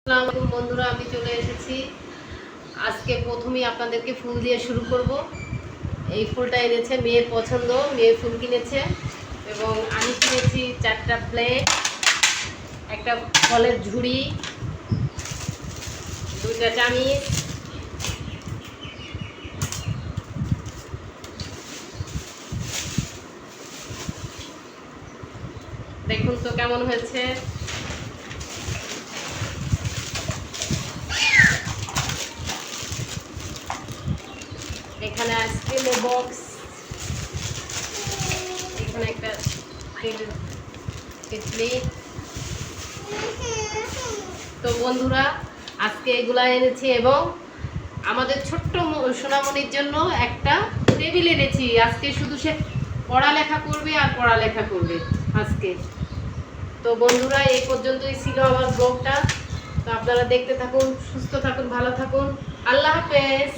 আসসালামু আলাইকুম বন্ধুরা, আমি চলে এসেছি। আজকে প্রথমেই আপনাদেরকে ফুল দিয়ে শুরু করব। এই ফুলটা এনেছে মেয়ের পছন্দ, মেয়ে ফুল কিনেছে এবং আমি কিনেছি 4টা প্লেট, একটা ফলের ঝুড়ি, 2টা চামিচ, দেখুন তো কেমন হয়েছে। এখানে আইসক্রিমের বক্স, এখানে একটা কেটলি। তো বন্ধুরা, আজকে এগুলা এনেছি এবং আমাদের ছোট্ট সোনামণির জন্য একটা টেবিল এনেছি। আজকে শুধু সে পড়ালেখা করবে আর পড়ালেখা করবে আজকে। তো বন্ধুরা, এই পর্যন্তই ছিল আমার ব্লগটা। তো আপনারা দেখতে থাকুন, সুস্থ থাকুন, ভালো থাকুন। আল্লাহ হাফেজ।